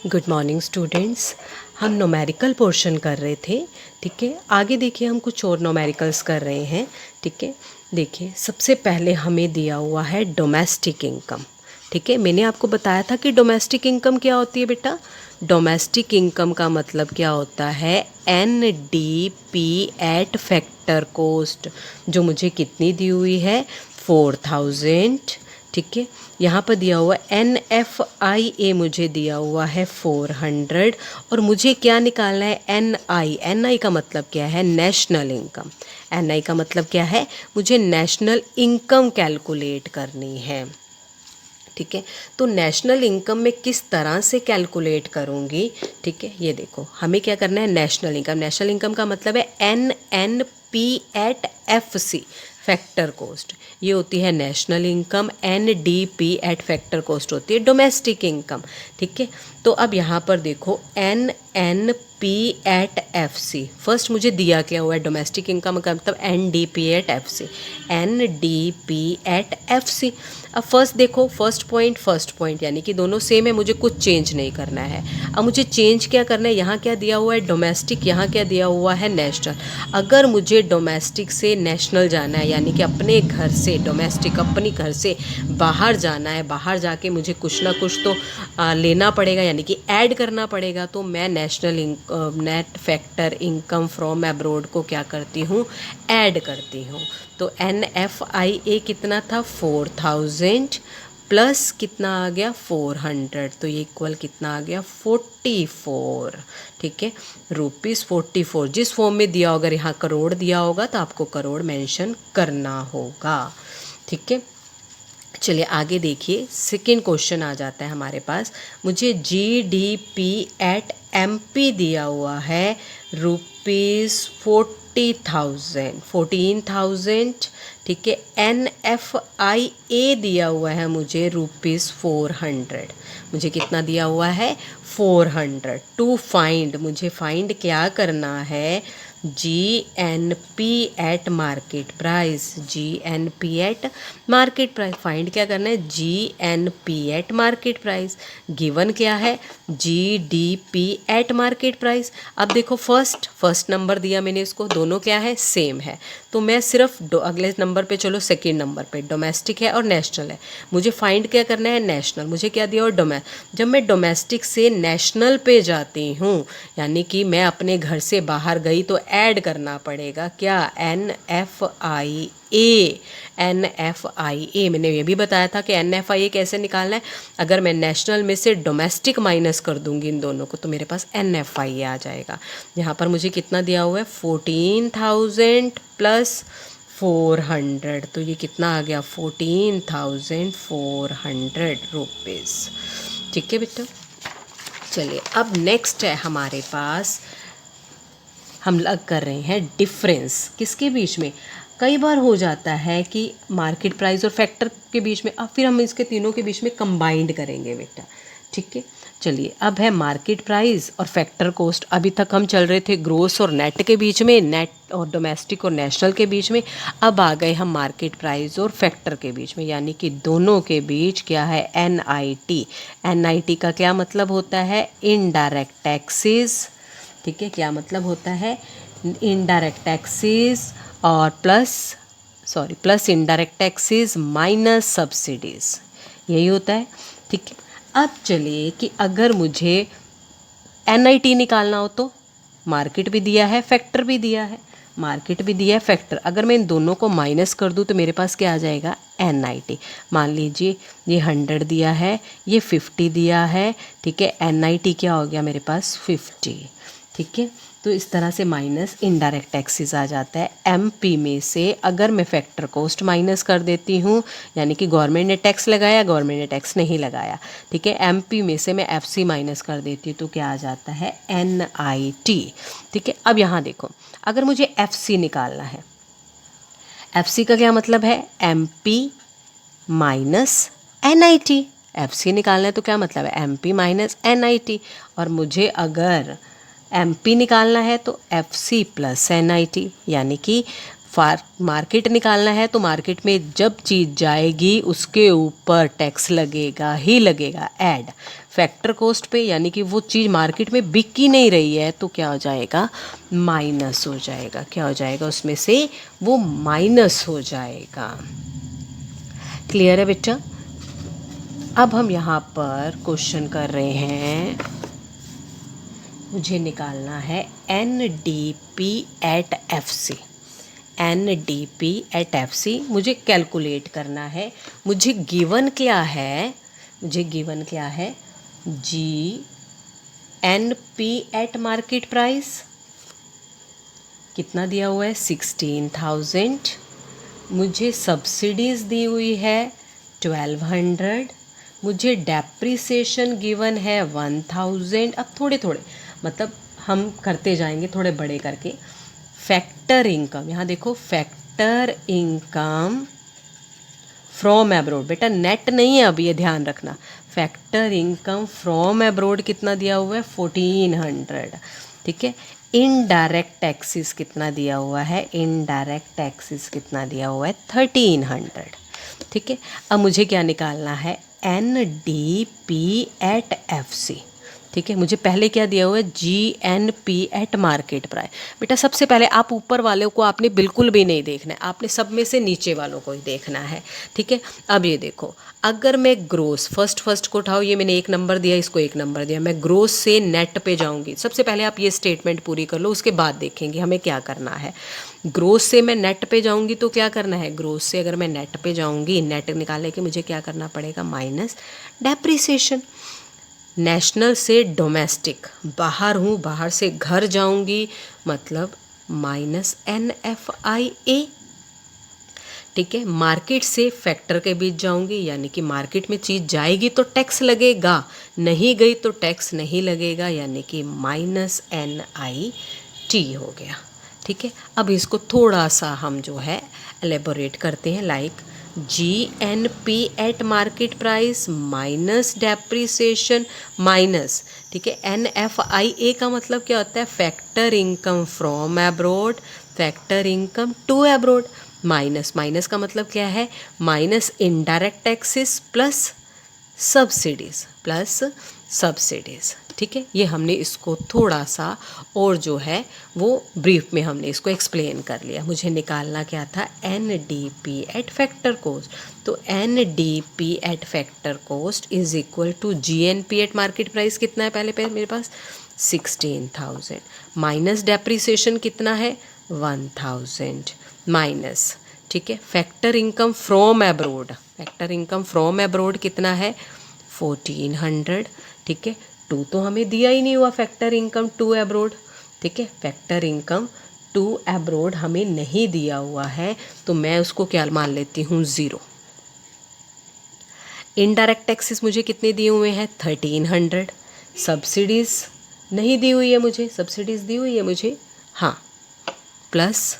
Good morning students. हम numerical portion कर रहे थे, ठीक है। आगे देखिए हम कुछ और न्यूमेरिकल्स कर रहे हैं, ठीक है। देखिए सबसे पहले हमें दिया हुआ है डोमेस्टिक इनकम, ठीक है। मैंने आपको बताया था कि डोमेस्टिक इनकम क्या होती है बेटा। डोमेस्टिक इनकम का मतलब क्या होता है, NDP एट फैक्टर कोस्ट, जो मुझे कितनी दी हुई है 4000, ठीक है। यहाँ पर दिया हुआ NFIA मुझे दिया हुआ है 400, और मुझे क्या निकालना है NI का मतलब क्या है, नेशनल इनकम। NI का मतलब क्या है, मुझे नेशनल इनकम कैलकुलेट करनी है, ठीक है। तो नेशनल इनकम में किस तरह से कैलकुलेट करूँगी, ठीक है। ये देखो हमें क्या करना है, नेशनल इनकम। नेशनल इनकम का मतलब है NNP at FC factor cost, ये होती है national income. NDP at factor cost होती है डोमेस्टिक इनकम, ठीक है। तो अब यहाँ पर देखो NNP एट FC, फर्स्ट मुझे दिया क्या हुआ है डोमेस्टिक इनकम का मतलब NDP at FC, NDP at FC। अब फर्स्ट देखो, फर्स्ट पॉइंट यानी कि दोनों सेम है, मुझे कुछ चेंज नहीं करना है। अब मुझे चेंज क्या करना है, यहाँ क्या दिया हुआ है डोमेस्टिक, यहाँ क्या दिया हुआ है नेशनल। अगर मुझे डोमेस्टिक से नेशनल जाना है, यानी कि अपने घर से डोमेस्टिक अपनी घर से बाहर जाना है, बाहर जाके मुझे कुछ ना कुछ तो लेना पड़ेगा, यानी कि ऐड करना पड़ेगा, तो मैं national net factor income from abroad को क्या करती हूँ, ऐड करती हूँ। तो NFIA कितना था 4000 प्लस कितना आ गया 400, तो ये इक्वल कितना आ गया 44, ठीक है, ₹44। जिस फॉर्म में दिया होगा, यहाँ करोड़ दिया होगा तो आपको करोड़ मेंशन करना होगा, ठीक है। चलिए आगे देखिए, सेकेंड क्वेश्चन आ जाता है हमारे पास। मुझे GDP एट MP दिया हुआ है ₹14,000, ठीक है। NFIA दिया हुआ है मुझे ₹400, मुझे कितना दिया हुआ है 400। टू फाइंड, मुझे फाइंड क्या करना है, GNP at market price, GNP at market price. Find क्या करना है, GNP at market price. Given क्या है, GDP एट मार्केट प्राइस। अब देखो फर्स्ट नंबर दिया मैंने इसको, दोनों क्या है सेम है, तो मैं सिर्फ अगले नंबर पे चलो, सेकेंड नंबर पे डोमेस्टिक है और नेशनल है। मुझे फाइंड क्या करना है, नेशनल। मुझे क्या दिया और जब मैं डोमेस्टिक से नेशनल पे जाती हूँ, यानी कि मैं अपने घर से बाहर गई, तो ऐड करना पड़ेगा क्या, NFIA। मैंने ये भी बताया था कि NFIA कैसे निकालना है। अगर मैं नेशनल में से डोमेस्टिक माइनस कर दूंगी इन दोनों को, तो मेरे पास NFIA आ जाएगा। यहाँ पर मुझे कितना दिया हुआ है 14,000 प्लस 400, तो ये कितना आ गया 14,400 रुपीज़, ठीक है बेटा। चलिए अब नेक्स्ट है हमारे पास, हम लग कर रहे हैं डिफरेंस किसके बीच में। कई बार हो जाता है कि मार्केट प्राइस और फैक्टर के बीच में, अब फिर हम इसके तीनों के बीच में कंबाइंड करेंगे बेटा, ठीक है। चलिए अब है मार्केट प्राइस और फैक्टर कोस्ट। अभी तक हम चल रहे थे ग्रोस और नेट के बीच में, नेट और डोमेस्टिक और नेशनल के बीच में। अब आ गए हम मार्केट प्राइस और फैक्टर के बीच में, यानी कि दोनों के बीच क्या है, NIT का क्या मतलब होता है, इनडायरेक्ट टैक्सेस, ठीक है। क्या मतलब होता है, इनडायरेक्ट टैक्सेस और plus indirect taxes minus subsidies, यही होता है, ठीक है। अब चलिए कि अगर मुझे NIT निकालना हो, तो मार्केट भी दिया है फैक्टर भी दिया है, मार्केट भी दिया है फैक्टर, अगर मैं इन दोनों को माइनस कर दूं तो मेरे पास क्या आ जाएगा, NIT। मान लीजिए ये 100 दिया है, ये 50 दिया है, ठीक है। NIT क्या हो गया मेरे पास 50, ठीक है। तो इस तरह से माइनस इनडायरेक्ट टैक्सेस आ जाता है। MP में से अगर मैं फैक्टर कॉस्ट माइनस कर देती हूँ, यानी कि गवर्नमेंट ने टैक्स लगाया, गवर्नमेंट ने टैक्स नहीं लगाया, ठीक है। MP में से मैं FC माइनस कर देती हूँ, तो क्या आ जाता है NIT, ठीक है। अब यहाँ देखो, अगर मुझे FC निकालना है, FC का क्या मतलब है, MP माइनस NIT। FC निकालना है तो क्या मतलब है, MP माइनस NIT। और मुझे अगर MP निकालना है तो FC प्लस NIT, यानी कि मार्केट निकालना है तो मार्केट में जब चीज़ जाएगी उसके ऊपर टैक्स लगेगा ही लगेगा, ऐड फैक्टर कॉस्ट पे, यानी कि वो चीज़ मार्केट में बिक ही नहीं रही है तो क्या हो जाएगा, माइनस हो जाएगा। क्या हो जाएगा, उसमें से वो माइनस हो जाएगा। क्लियर है बेटा? अब हम यहाँ पर क्वेश्चन कर रहे हैं, मुझे निकालना है NDP at FC। NDP at FC मुझे कैलकुलेट करना है। मुझे गिवन क्या है, मुझे गिवन क्या है, GNP एट मार्केट प्राइस कितना दिया हुआ है, 16,000। मुझे सब्सिडीज़ दी हुई है 1200। मुझे डेप्रिसिएशन गिवन है 1000। अब थोड़े थोड़े मतलब हम करते जाएंगे थोड़े बड़े करके। फैक्टर इनकम, यहाँ देखो फैक्टर इनकम फ्रॉम एब्रोड, बेटा नेट नहीं है अब, ये ध्यान रखना। फैक्टर इनकम फ्रॉम एब्रोड कितना दिया हुआ है, 1400। ठीक है। इनडायरेक्ट टैक्सेस कितना दिया हुआ है, इनडायरेक्ट टैक्सेस कितना दिया हुआ है, 1300। ठीक है। अब मुझे क्या निकालना है, NDP एट FC। ठीक है। मुझे पहले क्या दिया हुआ है, GNP एट मार्केट प्राइस। बेटा सबसे पहले आप ऊपर वालों को आपने बिल्कुल भी नहीं देखना है, आपने सब में से नीचे वालों को ही देखना है। ठीक है। अब ये देखो, अगर मैं ग्रोस फर्स्ट को उठाओ, ये मैंने 1 नंबर दिया, इसको 1 नंबर दिया, मैं ग्रोस से नेट पे जाऊंगी। सबसे पहले आप ये स्टेटमेंट पूरी कर लो, उसके बाद देखेंगे हमें क्या करना है। ग्रोस से मैं नेट पे जाऊंगी तो क्या करना है, ग्रोस से अगर मैं नेट पे जाऊंगी, नेट निकालने के मुझे क्या करना पड़ेगा, माइनस डेप्रिसिएशन। नेशनल से डोमेस्टिक, बाहर हूँ, बाहर से घर जाऊंगी, मतलब माइनस NFIA। ठीक है। मार्केट से फैक्टर के बीच जाऊंगी, यानी कि मार्केट में चीज़ जाएगी तो टैक्स लगेगा, नहीं गई तो टैक्स नहीं लगेगा, यानी कि माइनस NIT हो गया। ठीक है। अब इसको थोड़ा सा हम जो है एलेबोरेट करते हैं, like GNP at market price minus depreciation minus, ठीक है, NFIA का मतलब क्या होता है, factor income from abroad, factor income to abroad, minus minus का मतलब क्या है, minus indirect taxes plus subsidies. ठीक है। ये हमने इसको थोड़ा सा और जो है वो ब्रीफ में हमने इसको एक्सप्लेन कर लिया। मुझे निकालना क्या था, NDP एट फैक्टर कॉस्ट। तो NDP at factor cost is equal to GNP at market price कितना है, पहले मेरे पास 16,000 माइनस डेप्रिसिएशन कितना है 1000 माइनस, ठीक है, factor income from abroad, factor income from abroad कितना है 1400। ठीक है। 2 तो हमें दिया ही नहीं हुआ फैक्टर इनकम टू एब्रोड। ठीक है। फैक्टर इनकम टू एब्रोड हमें नहीं दिया हुआ है तो मैं उसको क्या मान लेती हूँ 0। इनडायरेक्ट टैक्सेस मुझे कितने दिए हुए हैं 1300। सब्सिडीज़ नहीं दी हुई है मुझे, सब्सिडीज़ दी हुई है मुझे, हाँ, plus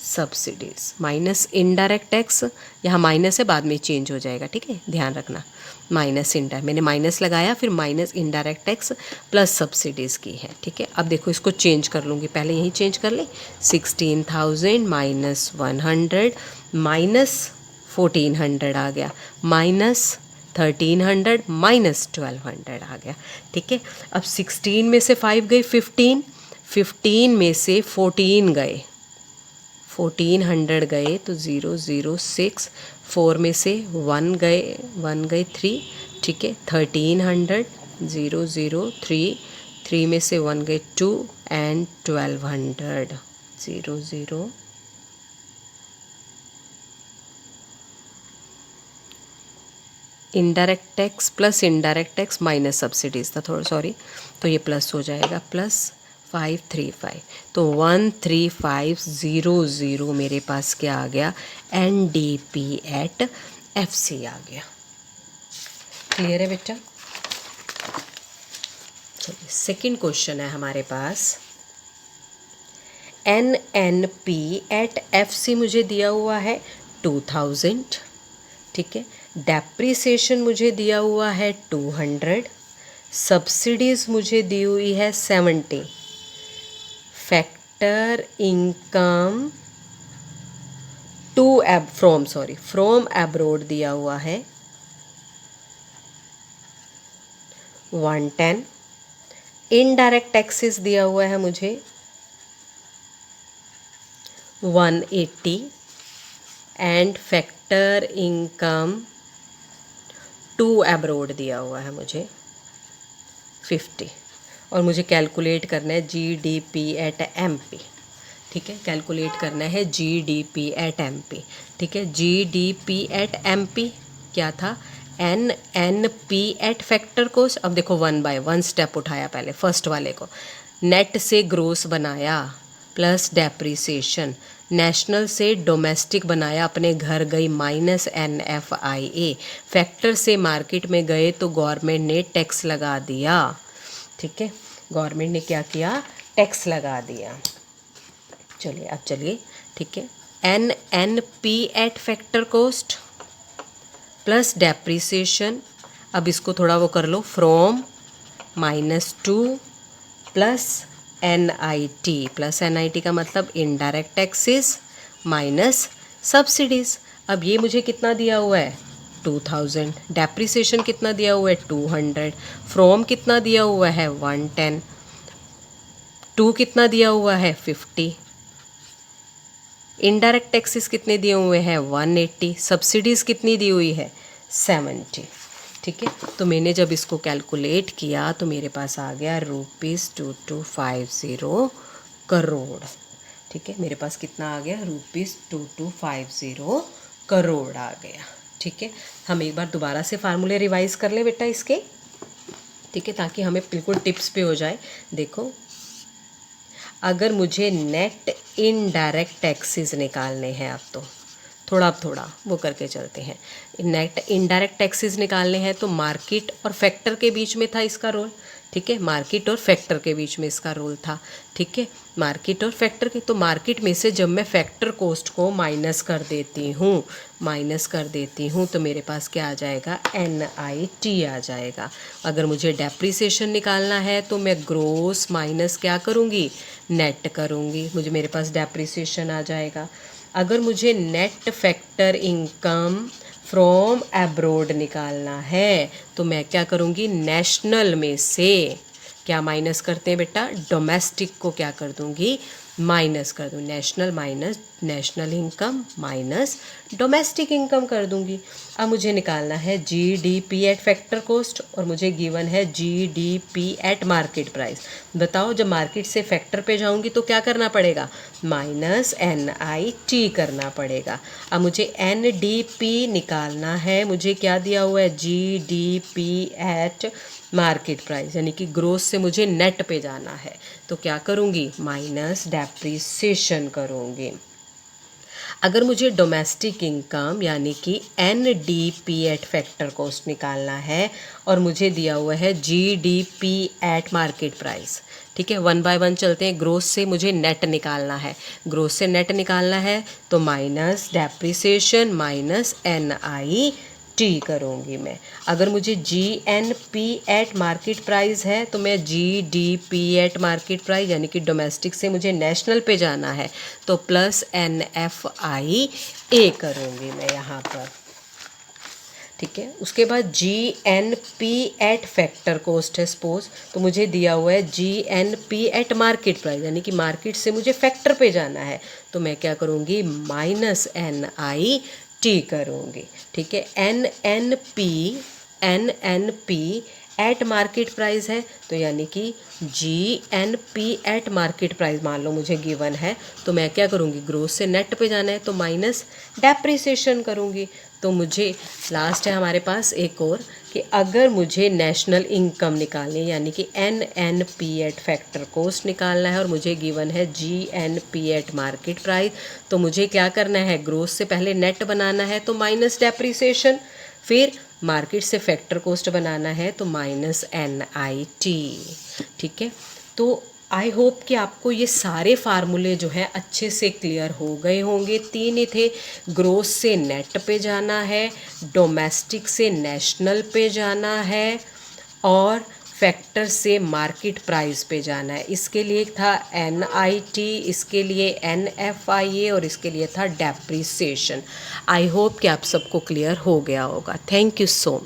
subsidies minus indirect tax, यहाँ माइनस है बाद में चेंज हो जाएगा। ठीक है, ध्यान रखना, माइनस इनडायरेक्ट, मैंने माइनस लगाया फिर minus indirect tax plus subsidies की है। ठीक है। अब देखो इसको चेंज कर लूँगी, पहले यहीं चेंज कर ले, 16,000 माइनस 100 माइनस 1400 आ गया, माइनस 1300 माइनस 1200 आ गया। ठीक है। अब 16 में से 5 गए 15 में से 14 गए, 1400 गए तो 006, 4 में से 1 गए 3, ठीक है, 1300, 003, 3 में से 1 गए 2 and 1200, 00। Indirect tax plus indirect tax minus subsidies था, थोड़ा सॉरी, तो ये प्लस हो जाएगा, प्लस 535, तो 13500 मेरे पास क्या आ गया, NDP एट FC आ गया। क्लियर है बेटा? चलिए सेकंड क्वेश्चन है हमारे पास, NNP एट FC मुझे दिया हुआ है 2000, ठीक है, डेप्रिसिएशन मुझे दिया हुआ है 200, सब्सिडीज़ मुझे दी हुई है 70, फैक्टर इनकम फ्रॉम एब्रोड दिया हुआ है 110, इनडायरेक्ट टैक्सेस दिया हुआ है मुझे 180 and factor income to abroad दिया हुआ है मुझे 50 और मुझे कैलकुलेट करना है GDP एट MP। ठीक है, कैलकुलेट करना है GDP एट MP। ठीक है, GDP एट MP क्या था, NNP एट फैक्टर कोस्ट। अब देखो 1 बाय 1 स्टेप उठाया, पहले फर्स्ट वाले को नेट से ग्रोस बनाया प्लस डेप्रीसिएशन, नेशनल से डोमेस्टिक बनाया, अपने घर गई माइनस NFIA, फैक्टर से मार्केट में गए तो गवर्नमेंट ने टैक्स लगा दिया। ठीक है, गवर्नमेंट ने क्या किया, टैक्स लगा दिया। चलिए अब चलिए, ठीक है, NNP at factor cost plus depreciation. अब इसको थोड़ा वो कर लो, from -2 plus NIT, plus NIT का मतलब इनडायरेक्ट टैक्सेस माइनस सब्सिडीज़। अब ये मुझे कितना दिया हुआ है 2000, डेप्रीसिएशन कितना दिया हुआ है 200, फ्रॉम कितना दिया हुआ है 110, 2 कितना दिया हुआ है 50, इनडायरेक्ट टैक्सेस कितने दिए हुए हैं 180, सब्सिडीज़ कितनी दी हुई है 70। ठीक है, तो मैंने जब इसको कैलकुलेट किया तो मेरे पास आ गया ₹2250 करोड़। ठीक है, मेरे पास कितना आ गया, ₹2250 करोड़ आ गया। ठीक है, हम एक बार दोबारा से फार्मूले रिवाइज कर ले बेटा इसके। ठीक है, ताकि हमें बिल्कुल टिप्स पे हो जाए। देखो, अगर मुझे नेट इनडायरेक्ट टैक्सेस निकालने हैं, अब तो थोड़ा वो करके चलते हैं। नेट इनडायरेक्ट टैक्सेस निकालने हैं तो मार्केट और फैक्टर के बीच में था इसका रोल। ठीक है, मार्केट और फैक्टर के बीच में इसका रोल था। ठीक है, मार्केट और फैक्टर के, तो मार्केट में से जब मैं फैक्टर कॉस्ट को माइनस कर देती हूँ तो मेरे पास क्या आ जाएगा, NIT आ जाएगा। अगर मुझे डेप्रीसिएशन निकालना है तो मैं ग्रोस माइनस क्या करूँगी, नेट करूँगी, मेरे पास डेप्रीसिएशन आ जाएगा। अगर मुझे net factor income from abroad निकालना है तो मैं क्या करूँगी, नेशनल में से क्या माइनस करते हैं बेटा, डोमेस्टिक को क्या कर दूँगी, माइनस कर दूँ, national minus national income minus domestic income कर दूँगी। अब मुझे निकालना है GDP एट फैक्टर कोस्ट और मुझे गिवन है GDP एट मार्केट प्राइस। बताओ, जब मार्केट से फैक्टर पे जाऊँगी तो क्या करना पड़ेगा, माइनस NIT करना पड़ेगा। अब मुझे NDP निकालना है, मुझे क्या दिया हुआ है, GDP एट मार्केट प्राइस, यानी कि ग्रोस से मुझे नेट पे जाना है तो क्या करूँगी, माइनस डेप्रीसिएशन करूँगी। अगर मुझे डोमेस्टिक इनकम यानी कि NDP एट फैक्टर कॉस्ट निकालना है और मुझे दिया हुआ है GDP एट मार्केट प्राइस, ठीक है, 1 बाय 1 चलते हैं। ग्रोस से मुझे नेट निकालना है, ग्रोस से नेट निकालना है तो माइनस डेप्रीसिएशन माइनस NIT करूँगी मैं। अगर मुझे GNP एट मार्केट प्राइस है तो मैं GDP एट मार्केट प्राइस यानी कि डोमेस्टिक से मुझे नेशनल पे जाना है तो प्लस NFIA करूँगी मैं यहाँ पर। ठीक है, उसके बाद GNP एट फैक्टर कॉस्ट है सपोज, तो मुझे दिया हुआ है GNP एट मार्केट प्राइस यानी कि मार्केट से मुझे फैक्टर पे जाना है तो मैं क्या करूँगी, माइनस NIT करूँगी। ठीक है, NNP एट मार्केट प्राइस है तो यानी कि GNP एट मार्केट प्राइस मान लो मुझे गिवन है तो मैं क्या करूँगी, ग्रोस से नेट पे जाना है तो माइनस डेप्रीसिएशन करूँगी। तो मुझे लास्ट है हमारे पास एक और कि अगर मुझे नेशनल इनकम निकालनी यानी कि NNP एट फैक्टर कॉस्ट निकालना है और मुझे गिवन है GNP एट मार्केट प्राइस तो मुझे क्या करना है, ग्रोस से पहले नेट बनाना है तो माइनस डेप्रीसिएशन, फिर मार्केट से फैक्टर कॉस्ट बनाना है तो माइनस NIT। ठीक है, तो आई होप कि आपको ये सारे फार्मूले जो हैं अच्छे से क्लियर हो गए होंगे। 3 ही थे, ग्रोस से नेट पे जाना है, डोमेस्टिक से नेशनल पे जाना है और फैक्टर से मार्केट प्राइस पे जाना है। इसके लिए था NIT, इसके लिए NFIA और इसके लिए था डेप्रिसिएशन। आई होप कि आप सबको क्लियर हो गया होगा। Thank you so much.